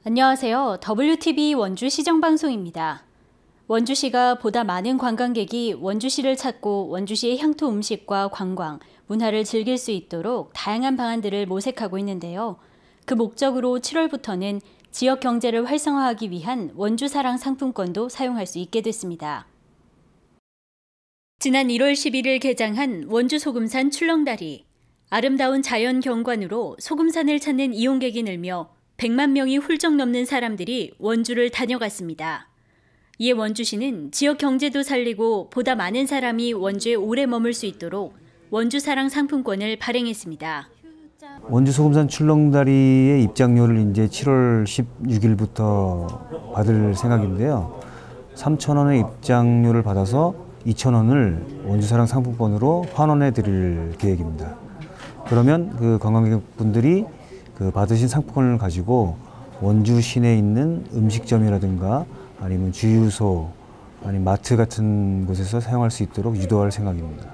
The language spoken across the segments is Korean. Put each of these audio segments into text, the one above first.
안녕하세요. WTV 원주 시정방송입니다. 원주시가 보다 많은 관광객이 원주시를 찾고 원주시의 향토 음식과 관광, 문화를 즐길 수 있도록 다양한 방안들을 모색하고 있는데요. 그 목적으로 7월부터는 지역 경제를 활성화하기 위한 원주사랑 상품권도 사용할 수 있게 됐습니다. 지난 1월 11일 개장한 원주 소금산 출렁다리. 아름다운 자연 경관으로 소금산을 찾는 이용객이 늘며 100만 명이 훌쩍 넘는 사람들이 원주를 다녀갔습니다. 이에 원주시는 지역 경제도 살리고 보다 많은 사람이 원주에 오래 머물 수 있도록 원주사랑 상품권을 발행했습니다. 원주 소금산 출렁다리의 입장료를 이제 7월 16일부터 받을 생각인데요. 3,000원의 입장료를 받아서 2,000원을 원주사랑 상품권으로 환원해 드릴 계획입니다. 그러면 그 관광객분들이 그 받으신 상품권을 가지고 원주 시내에 있는 음식점이라든가 아니면 주유소, 아니면 마트 같은 곳에서 사용할 수 있도록 유도할 생각입니다.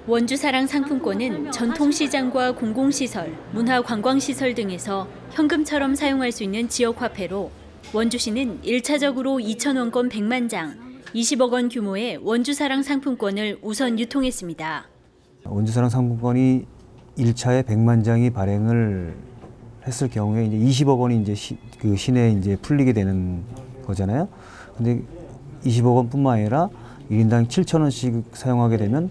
원주사랑 상품권은 전통시장과 공공시설, 문화관광시설 등에서 현금처럼 사용할 수 있는 지역화폐로 원주시는 1차적으로 2,000원권 100만 장, 20억 원 규모의 원주사랑 상품권을 우선 유통했습니다. 원주사랑 상품권이 1차에 100만 장이 발행을 했을 경우에 이제 20억 원이 이제 그 시내에 이제 풀리게 되는 거잖아요. 근데 20억 원뿐만 아니라 1인당 7,000원씩 사용하게 되면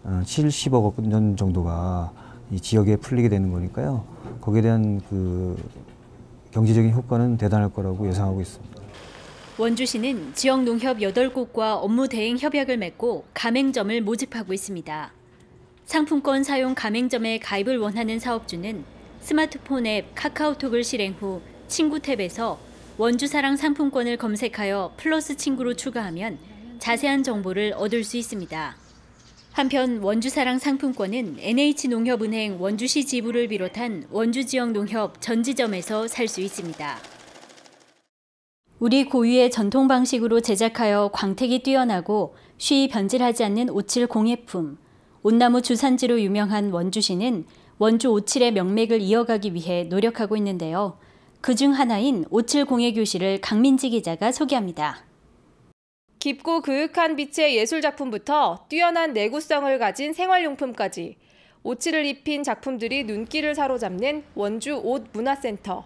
70억 원 정도가 이 지역에 풀리게 되는 거니까요. 거기에 대한 그 경제적인 효과는 대단할 거라고 예상하고 있습니다. 원주시는 지역 농협 8곳과 업무 대행 협약을 맺고 가맹점을 모집하고 있습니다. 상품권 사용 가맹점에 가입을 원하는 사업주는 스마트폰 앱 카카오톡을 실행 후 친구 탭에서 원주사랑 상품권을 검색하여 플러스 친구로 추가하면 자세한 정보를 얻을 수 있습니다. 한편 원주사랑 상품권은 NH농협은행 원주시 지부를 비롯한 원주지역 농협 전 지점에서 살 수 있습니다. 우리 고유의 전통 방식으로 제작하여 광택이 뛰어나고 쉬이 변질하지 않는 오칠 공예품. 온나무 주산지로 유명한 원주시는 원주 오칠의 명맥을 이어가기 위해 노력하고 있는데요. 그중 하나인 오칠 공예교실을 강민지 기자가 소개합니다. 깊고 그윽한 빛의 예술작품부터 뛰어난 내구성을 가진 생활용품까지 오칠을 입힌 작품들이 눈길을 사로잡는 원주 옷문화센터.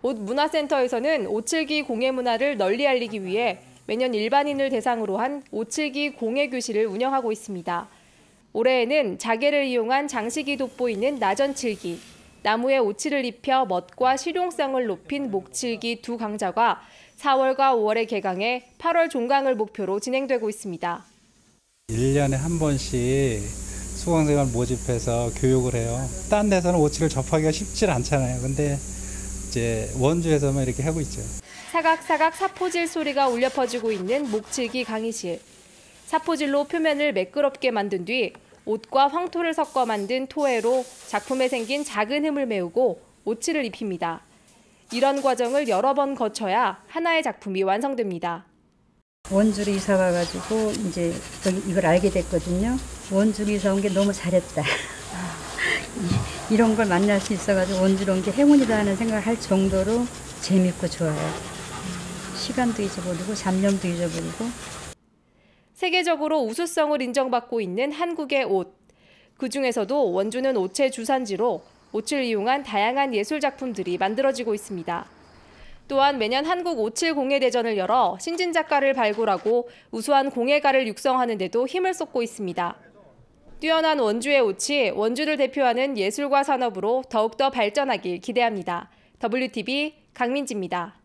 옷문화센터에서는 오칠기 공예문화를 널리 알리기 위해 매년 일반인을 대상으로 한 오칠기 공예교실을 운영하고 있습니다. 올해에는 자개를 이용한 장식이 돋보이는 나전칠기, 나무에 오칠을 입혀 멋과 실용성을 높인 목칠기 두 강좌가 4월과 5월에 개강해 8월 종강을 목표로 진행되고 있습니다. 1년에 한 번씩 수강생을 모집해서 교육을 해요. 딴 데서는 오칠을 접하기가 쉽지 않잖아요. 근데 이제 원주에서만 이렇게 하고 있죠. 사각사각 사포질 소리가 울려 퍼지고 있는 목칠기 강의실. 사포질로 표면을 매끄럽게 만든 뒤 옷과 황토를 섞어 만든 토해로 작품에 생긴 작은 흠을 메우고 오칠을 입힙니다. 이런 과정을 여러 번 거쳐야 하나의 작품이 완성됩니다. 원주로 이사 와가지고 이제 이걸 알게 됐거든요. 원주로 이사 온 게 너무 잘했다. 이런 걸 만날 수 있어가지고 원주로 온 게 행운이다 하는 생각을 할 정도로 재밌고 좋아요. 시간도 잊어버리고 잡념도 잊어버리고. 세계적으로 우수성을 인정받고 있는 한국의 옷. 그중에서도 원주는 옷의 주산지로 옷을 이용한 다양한 예술작품들이 만들어지고 있습니다. 또한 매년 한국 오칠 공예대전을 열어 신진작가를 발굴하고 우수한 공예가를 육성하는 데도 힘을 쏟고 있습니다. 뛰어난 원주의 옷이 원주를 대표하는 예술과 산업으로 더욱더 발전하길 기대합니다. WTV 강민지입니다.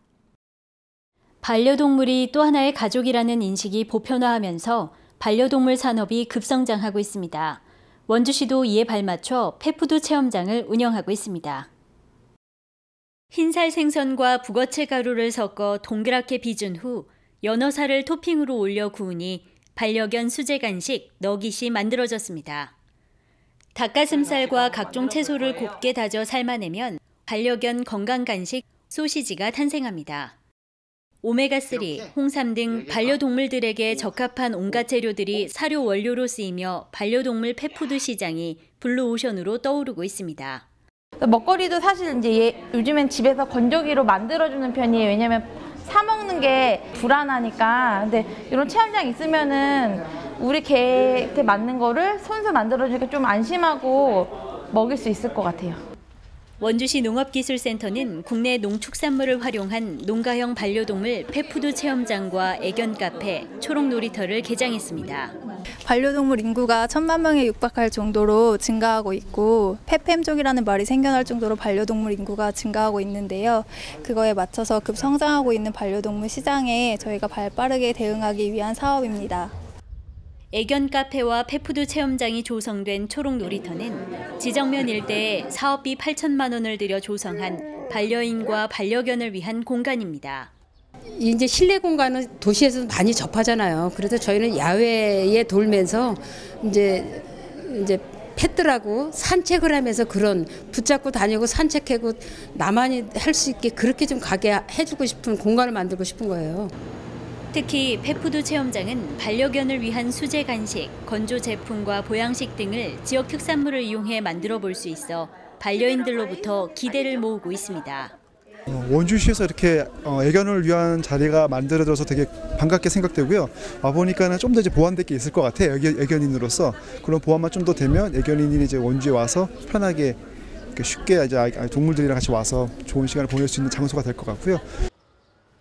반려동물이 또 하나의 가족이라는 인식이 보편화하면서 반려동물 산업이 급성장하고 있습니다. 원주시도 이에 발맞춰 펫푸드 체험장을 운영하고 있습니다. 흰살 생선과 북어채 가루를 섞어 동그랗게 빚은 후 연어살을 토핑으로 올려 구우니 반려견 수제 간식 너깃이 만들어졌습니다. 닭가슴살과 각종 채소를 곱게 다져 삶아내면 반려견 건강 간식 소시지가 탄생합니다. 오메가3, 홍삼 등 반려동물들에게 적합한 온갖 재료들이 사료 원료로 쓰이며 반려동물 펫푸드 시장이 블루오션으로 떠오르고 있습니다. 먹거리도 사실 이제 요즘엔 집에서 건조기로 만들어주는 편이에요. 왜냐면 사 먹는 게 불안하니까. 근데 이런 체험장 있으면은 우리 개한테 맞는 거를 손수 만들어주니까 좀 안심하고 먹일 수 있을 것 같아요. 원주시 농업기술센터는 국내 농축산물을 활용한 농가형 반려동물 펫푸드 체험장과 애견 카페, 초록 놀이터를 개장했습니다. 반려동물 인구가 1,000만 명에 육박할 정도로 증가하고 있고 펫팸족이라는 말이 생겨날 정도로 반려동물 인구가 증가하고 있는데요. 그거에 맞춰서 급성장하고 있는 반려동물 시장에 저희가 발빠르게 대응하기 위한 사업입니다. 애견 카페와 펫푸드 체험장이 조성된 초록 놀이터는 지정면 일대에 사업비 8천만 원을 들여 조성한 반려인과 반려견을 위한 공간입니다. 이제 실내 공간은 도시에서 많이 접하잖아요. 그래서 저희는 야외에 돌면서 이제 펫들하고 산책을 하면서 그런 붙잡고 다니고 산책하고 나만이 할 수 있게 그렇게 좀 가게 해주고 싶은 공간을 만들고 싶은 거예요. 특히 펫푸드 체험장은 반려견을 위한 수제 간식, 건조 제품과 보양식 등을 지역 특산물을 이용해 만들어 볼 수 있어 반려인들로부터 기대를 모으고 있습니다. 원주시에서 이렇게 애견을 위한 자리가 만들어져서 되게 반갑게 생각되고요. 와보니까는 좀 더 이제 보완될 게 있을 것 같아요. 애견인으로서 그런 보완만 좀 더 되면 애견인이 이제 원주에 와서 편하게 쉽게 이제 동물들이랑 같이 와서 좋은 시간을 보낼 수 있는 장소가 될 것 같고요.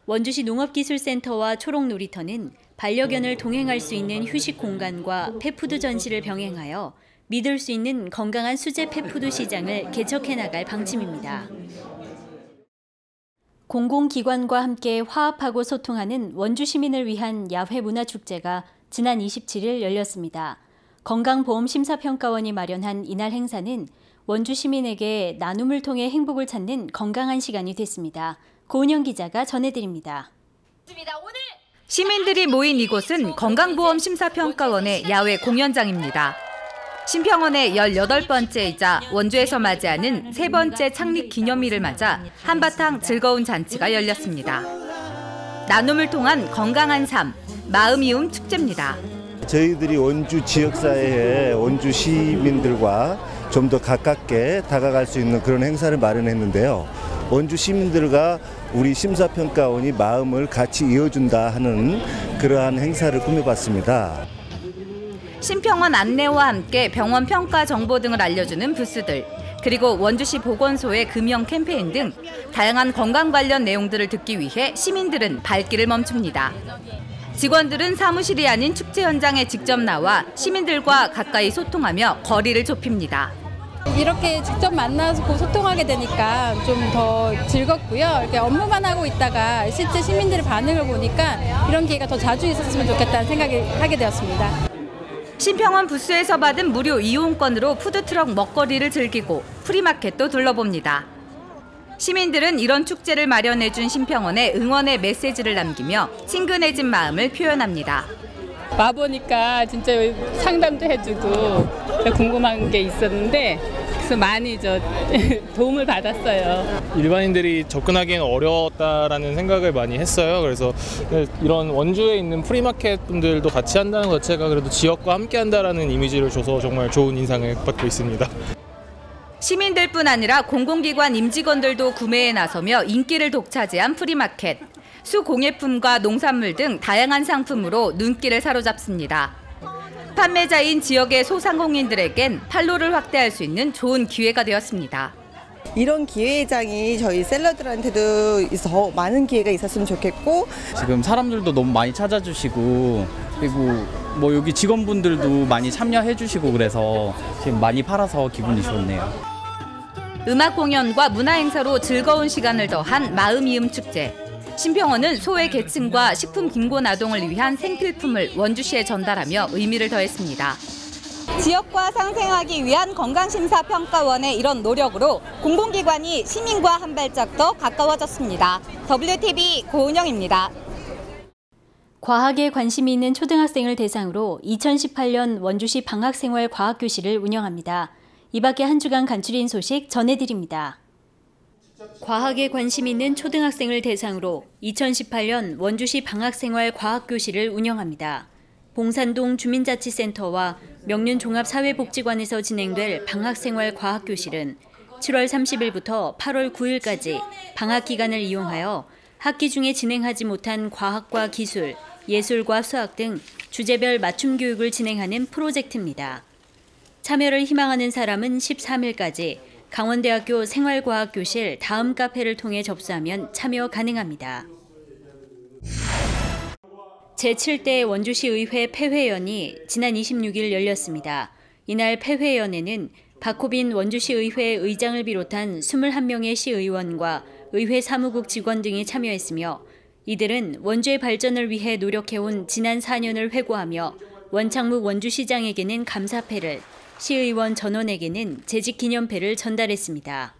원주시 농업기술센터와 초록놀이터는 반려견을 동행할 수 있는 휴식 공간과 펫푸드 전시를 병행하여 믿을 수 있는 건강한 수제 펫푸드 시장을 개척해 나갈 방침입니다. 공공기관과 함께 화합하고 소통하는 원주 시민을 위한 야외 문화축제가 지난 27일 열렸습니다. 건강보험심사평가원이 마련한 이날 행사는 원주 시민에게 나눔을 통해 행복을 찾는 건강한 시간이 됐습니다. 고은영 기자가 전해드립니다. 시민들이 모인 이곳은 건강보험심사평가원의 야외 공연장입니다. 심평원의 18번째이자 원주에서 맞이하는 3번째 창립 기념일을 맞아 한바탕 즐거운 잔치가 열렸습니다. 나눔을 통한 건강한 삶, 마음이움 축제입니다. 저희들이 원주 지역사회에 원주 시민들과 좀 더 가깝게 다가갈 수 있는 그런 행사를 마련했는데요. 원주 시민들과 우리 심사평가원이 마음을 같이 이어준다 하는 그러한 행사를 꾸며봤습니다. 심평원 안내와 함께 병원 평가 정보 등을 알려주는 부스들, 그리고 원주시 보건소의 금연 캠페인 등 다양한 건강 관련 내용들을 듣기 위해 시민들은 발길을 멈춥니다. 직원들은 사무실이 아닌 축제 현장에 직접 나와 시민들과 가까이 소통하며 거리를 좁힙니다. 이렇게 직접 만나고 소통하게 되니까 좀 더 즐겁고요. 이렇게 업무만 하고 있다가 실제 시민들의 반응을 보니까 이런 기회가 더 자주 있었으면 좋겠다는 생각을 하게 되었습니다. 심평원 부스에서 받은 무료 이용권으로 푸드트럭 먹거리를 즐기고 프리마켓도 둘러봅니다. 시민들은 이런 축제를 마련해준 심평원에 응원의 메시지를 남기며 친근해진 마음을 표현합니다. 와보니까 진짜 상담도 해주고 궁금한 게 있었는데 그래서 많이 도움을 받았어요. 일반인들이 접근하기에는 어려웠다라는 생각을 많이 했어요. 그래서 이런 원주에 있는 프리마켓 분들도 같이 한다는 것 자체가 그래도 지역과 함께 한다라는 이미지를 줘서 정말 좋은 인상을 받고 있습니다. 시민들뿐 아니라 공공기관 임직원들도 구매에 나서며 인기를 독차지한 프리마켓. 수공예품과 농산물 등 다양한 상품으로 눈길을 사로잡습니다. 판매자인 지역의 소상공인들에겐 판로를 확대할 수 있는 좋은 기회가 되었습니다. 이런 기회장이 저희 셀러들한테도 더 많은 기회가 있었으면 좋겠고, 지금 사람들도 너무 많이 찾아주시고 그리고 뭐 여기 직원분들도 많이 참여해 주시고 그래서 지금 많이 팔아서 기분이 좋네요. 음악 공연과 문화 행사로 즐거운 시간을 더한 마음이음 축제. 심평원은 소외 계층과 식품 빈곤 아동을 위한 생필품을 원주시에 전달하며 의미를 더했습니다. 지역과 상생하기 위한 건강심사평가원의 이런 노력으로 공공기관이 시민과 한 발짝 더 가까워졌습니다. WTV 고은영입니다. 과학에 관심이 있는 초등학생을 대상으로 2018년 원주시 방학생활 과학교실을 운영합니다. 이 밖에 한 주간 간추린 소식 전해드립니다. 과학에 관심 있는 초등학생을 대상으로 2018년 원주시 방학생활 과학교실을 운영합니다. 봉산동 주민자치센터와 명륜종합사회복지관에서 진행될 방학생활 과학교실은 7월 30일부터 8월 9일까지 방학 기간을 이용하여 학기 중에 진행하지 못한 과학과 기술, 예술과 수학 등 주제별 맞춤 교육을 진행하는 프로젝트입니다. 참여를 희망하는 사람은 13일까지 강원대학교 생활과학교실 다음 카페를 통해 접수하면 참여 가능합니다. 제7대 원주시의회 폐회연이 지난 26일 열렸습니다. 이날 폐회연에는 박호빈 원주시의회 의장을 비롯한 21명의 시의원과 의회 사무국 직원 등이 참여했으며 이들은 원주의 발전을 위해 노력해온 지난 4년을 회고하며 원창묵 원주시장에게는 감사패를, 시의원 전원에게는 재직기념패를 전달했습니다.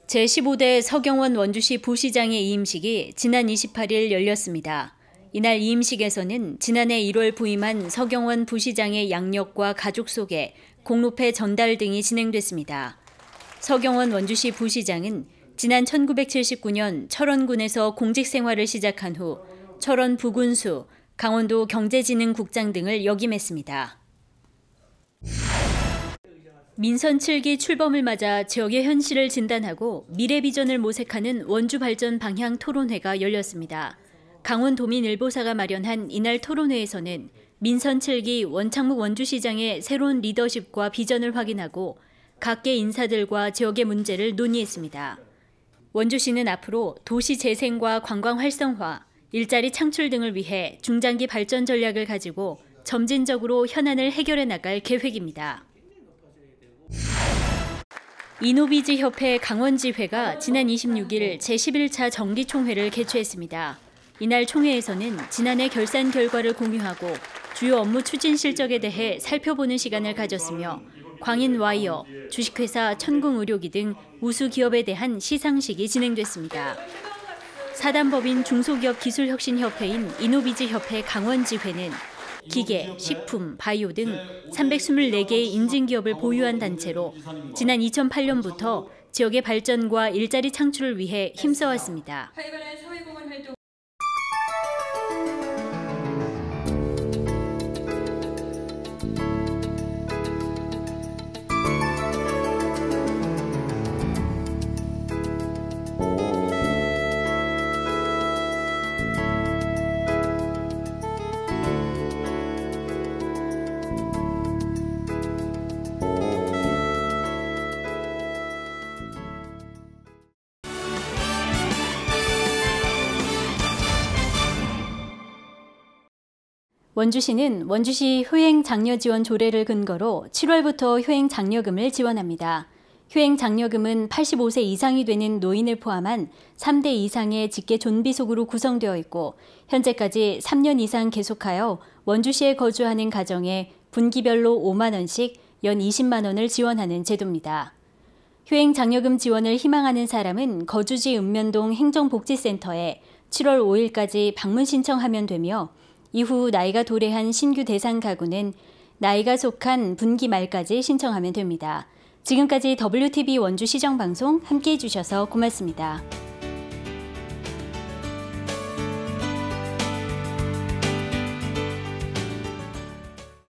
제15대 서경원 원주시 부시장의 이임식이 지난 28일 열렸습니다. 이날 이임식에서는 지난해 1월 부임한 서경원 부시장의 양력과 가족 소개, 공로패 전달 등이 진행됐습니다. 서경원 원주시 부시장은 지난 1979년 철원군에서 공직생활을 시작한 후 철원 부군수, 강원도 경제진흥국장 등을 역임했습니다. 민선 7기 출범을 맞아 지역의 현실을 진단하고 미래 비전을 모색하는 원주 발전 방향 토론회가 열렸습니다. 강원도민일보사가 마련한 이날 토론회에서는 민선 7기 원창묵 원주시장의 새로운 리더십과 비전을 확인하고 각계 인사들과 지역의 문제를 논의했습니다. 원주시는 앞으로 도시 재생과 관광 활성화, 일자리 창출 등을 위해 중장기 발전 전략을 가지고 점진적으로 현안을 해결해 나갈 계획입니다. 이노비즈협회 강원지회가 지난 26일 제11차 정기총회를 개최했습니다. 이날 총회에서는 지난해 결산 결과를 공유하고 주요 업무 추진 실적에 대해 살펴보는 시간을 가졌으며 광인와이어, 주식회사 천궁의료기 등 우수 기업에 대한 시상식이 진행됐습니다. 사단법인 중소기업기술혁신협회인 이노비즈협회 강원지회는 기계, 식품, 바이오 등 324개의 인증기업을 보유한 단체로 지난 2008년부터 지역의 발전과 일자리 창출을 위해 힘써왔습니다. 원주시는 원주시 효행 장려 지원 조례를 근거로 7월부터 효행 장려금을 지원합니다. 효행 장려금은 85세 이상이 되는 노인을 포함한 3대 이상의 직계 존비 속으로 구성되어 있고 현재까지 3년 이상 계속하여 원주시에 거주하는 가정에 분기별로 5만 원씩 연 20만 원을 지원하는 제도입니다. 효행 장려금 지원을 희망하는 사람은 거주지 읍면동 행정복지센터에 7월 5일까지 방문 신청하면 되며 이후 나이가 도래한 신규 대상 가구는 나이가 속한 분기 말까지 신청하면 됩니다. 지금까지 WTV 원주 시정방송 함께해 주셔서 고맙습니다.